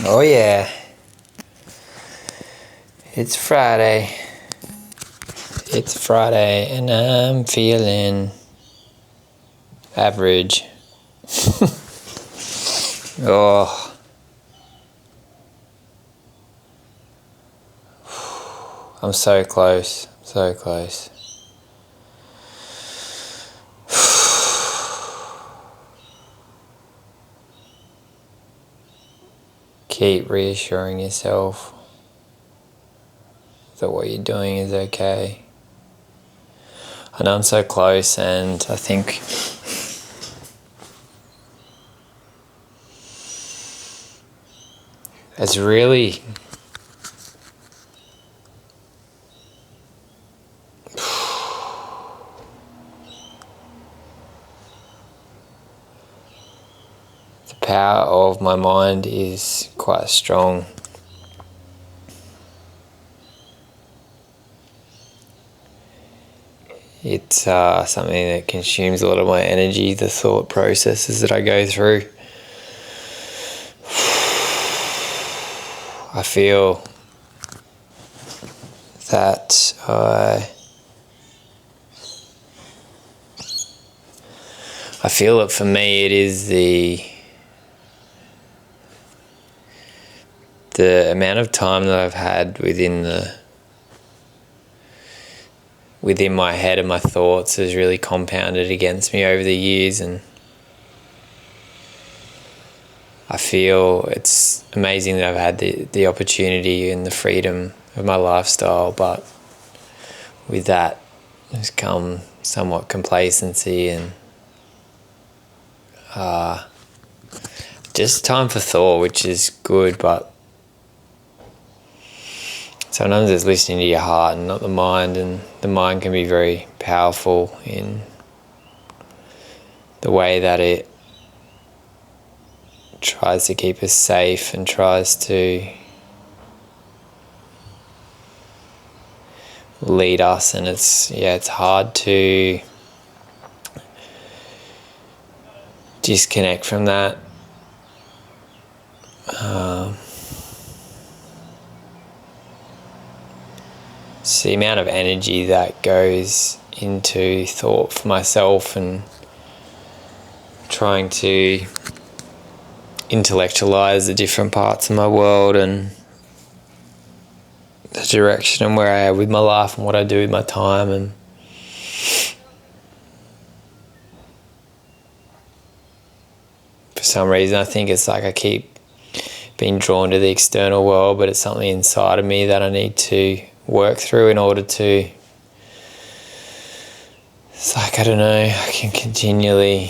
Oh yeah, it's Friday. It's Friday and I'm feeling average. Oh. I'm so close, so close. Keep reassuring yourself that what you're doing is okay. I know I'm so close, and I think it's really the power of my mind is quite strong. It's something that consumes a lot of my energy, the thought processes that I go through. I feel that I feel that for me it is the amount of time that I've had within my head and my thoughts has really compounded against me over the years, and I feel it's amazing that I've had the opportunity and the freedom of my lifestyle, but with that has come somewhat complacency and just time for thought, which is good, but sometimes it's listening to your heart and not the mind, and the mind can be very powerful in the way that it tries to keep us safe and tries to lead us, and it's hard to disconnect from that. It's the amount of energy that goes into thought for myself and trying to intellectualize the different parts of my world and the direction and where I am with my life and what I do with my time. And for some reason I think it's like I keep being drawn to the external world, but it's something inside of me that I need to work through in order to, it's like, I don't know, I can continually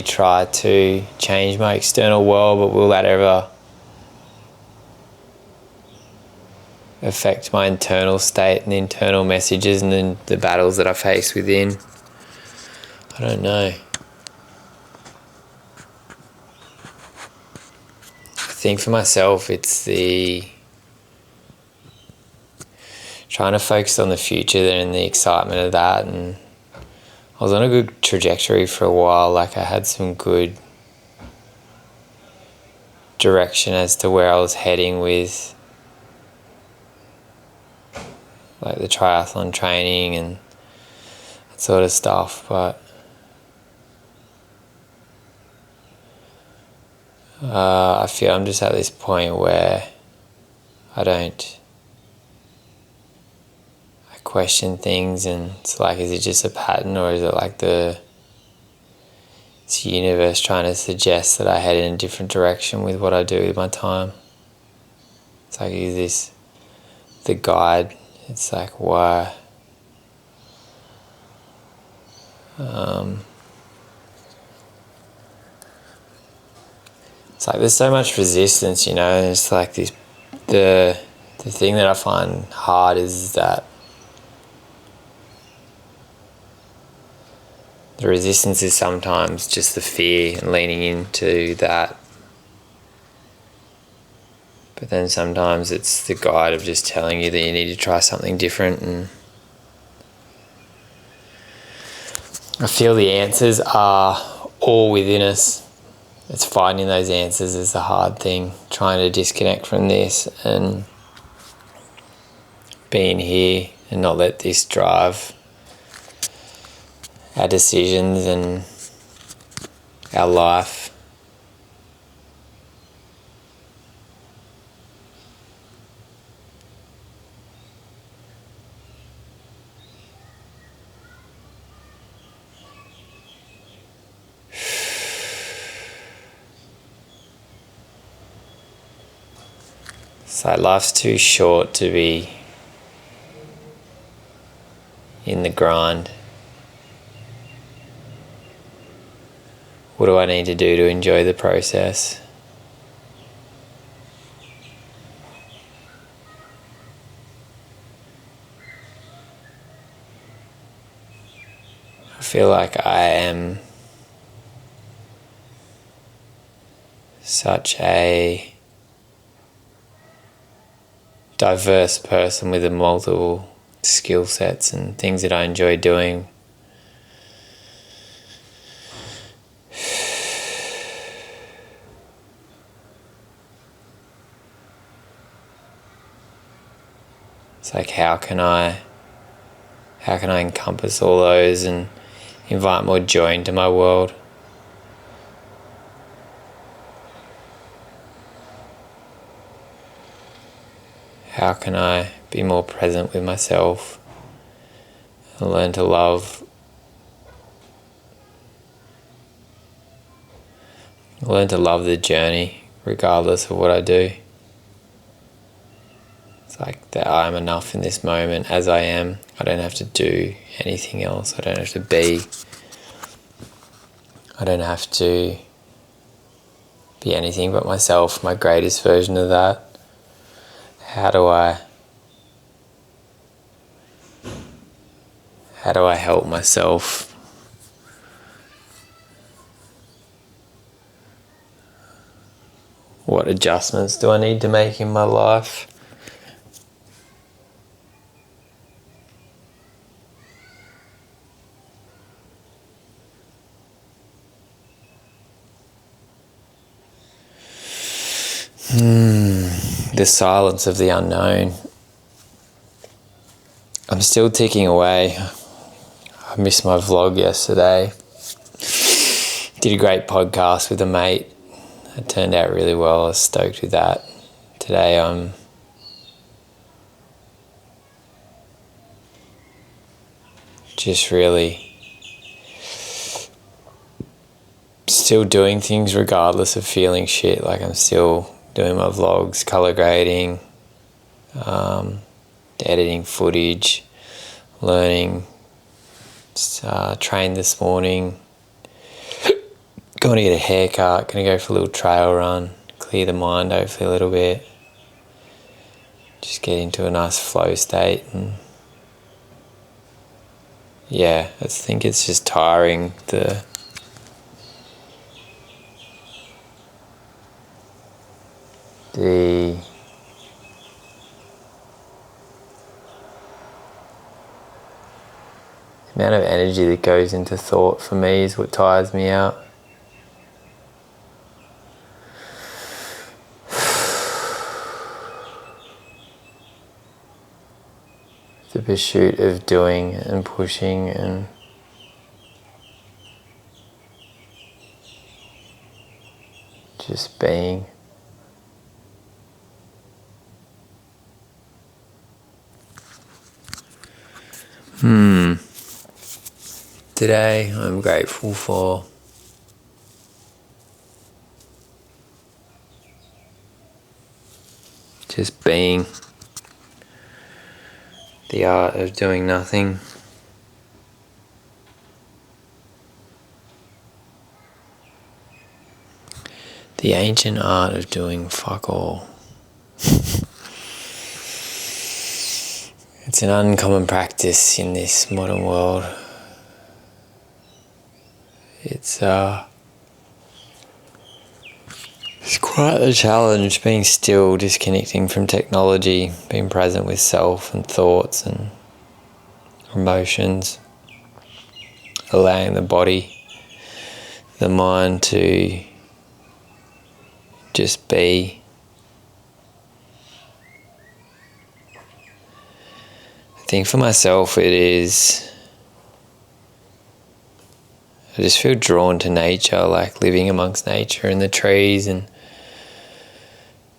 try to change my external world, but will that ever affect my internal state and the internal messages and then the battles that I face within? I don't know. I think for myself it's the trying to focus on the future and the excitement of that, and I was on a good trajectory for a while. Like, I had some good direction as to where I was heading with like the triathlon training and that sort of stuff, but I feel I'm just at this point where I question things, and it's like, is it just a pattern, or is it like it's the universe trying to suggest that I head in a different direction with what I do with my time? It's like, is this the guide? It's like, why? It's like there's so much resistance, and it's like this. The thing that I find hard is that the resistance is sometimes just the fear and leaning into that. But then sometimes it's the guide of just telling you that you need to try something different. And I feel the answers are all within us. It's finding those answers is the hard thing, trying to disconnect from this and being here and not let this drive our decisions and our life. So life's too short to be in the grind. What do I need to do to enjoy the process? I feel like I am such a diverse person with a multiple skill sets and things that I enjoy doing. It's like how can I encompass all those and invite more joy into my world? How can I be more present with myself and learn to love the journey regardless of what I do? It's like that I'm enough in this moment as I am. I don't have to do anything else. I don't have to be. I don't have to be anything but myself, my greatest version of that. How do I help myself what adjustments do I need to make in my life? The silence of the unknown. I'm still ticking away. I missed my vlog yesterday. Did a great podcast with a mate. It turned out really well. I was stoked with that. Today I'm just really still doing things regardless of feeling shit. Like I'm still doing my vlogs, colour grading, editing footage, learning, trained this morning, going to get a haircut, going to go for a little trail run, clear the mind hopefully a little bit, just get into a nice flow state. And yeah, I think it's just tiring, the amount of energy that goes into thought for me is what tires me out. The pursuit of doing and pushing and just being. Today I'm grateful for just being, the art of doing nothing. The ancient art of doing fuck all. It's an uncommon practice in this modern world. It's quite a challenge, being still, disconnecting from technology, being present with self and thoughts and emotions, allowing the body, the mind to just be. I think for myself it is, I just feel drawn to nature, like living amongst nature and the trees, and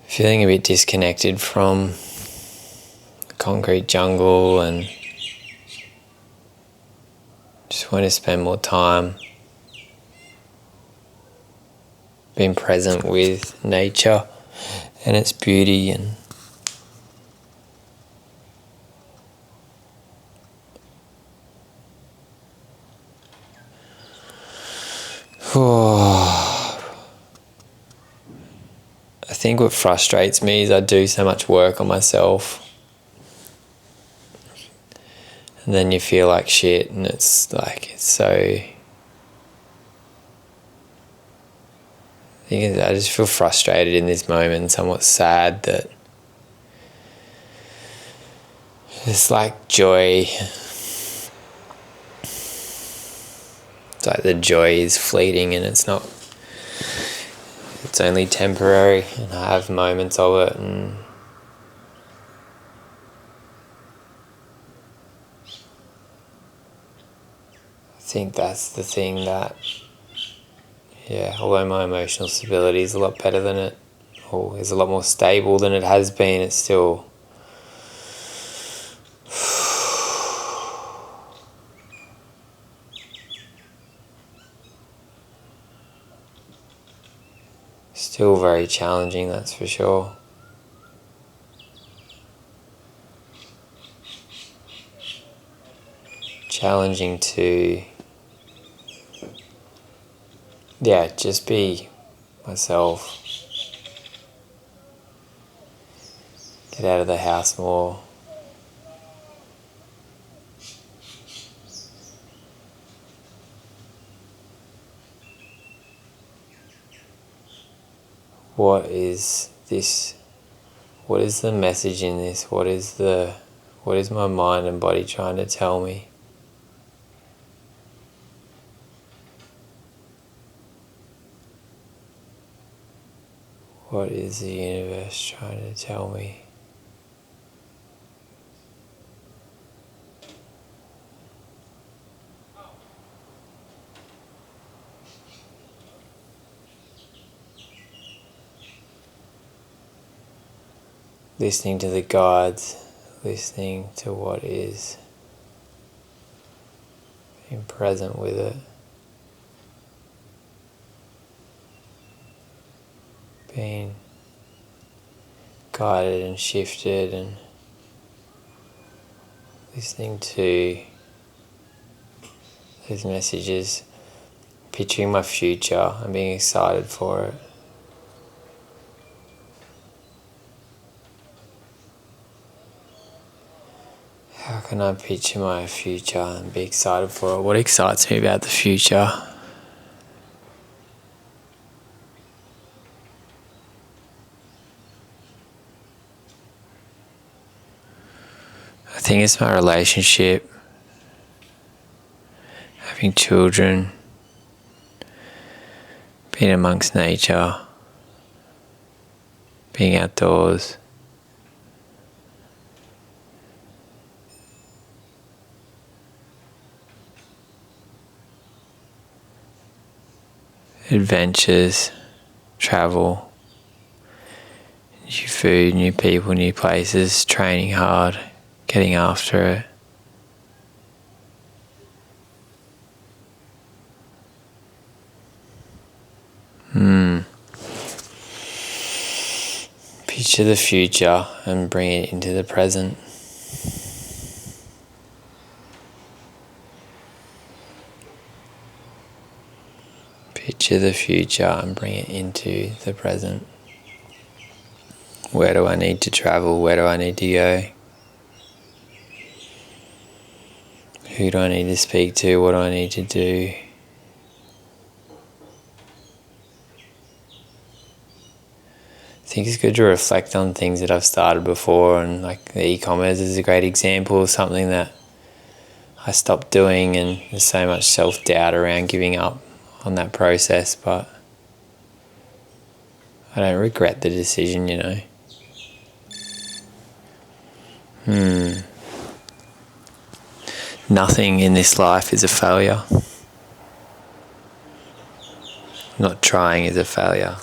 feeling a bit disconnected from the concrete jungle, and just want to spend more time being present with nature and its beauty. And I think what frustrates me is I do so much work on myself, and then you feel like shit, and it's like, it's so, I just feel frustrated in this moment and somewhat sad that it's like joy. It's like the joy is fleeting, and it's not, it's only temporary, and I have moments of it, and I think that's the thing that, although my emotional stability is a lot better than it, or is a lot more stable than it has been, it's still very challenging, that's for sure. Challenging to, just be myself. Get out of the house more. What is this? What is the message in this? What is my mind and body trying to tell me? What is the universe trying to tell me? Listening to the guides, listening to what is, being present with it. Being guided and shifted, and listening to those messages, picturing my future and being excited for it. How can I picture my future and be excited for it? What excites me about the future? I think it's my relationship, having children, being amongst nature, being outdoors. Adventures, travel, new food, new people, new places, training hard, getting after it. Picture the future and bring it into the present. Picture the future and bring it into the present. Where do I need to travel? Where do I need to go? Who do I need to speak to? What do I need to do? I think it's good to reflect on things that I've started before, and like the e-commerce is a great example of something that I stopped doing, and there's so much self-doubt around giving up on that process, but I don't regret the decision, you know. Nothing in this life is a failure. Not trying is a failure.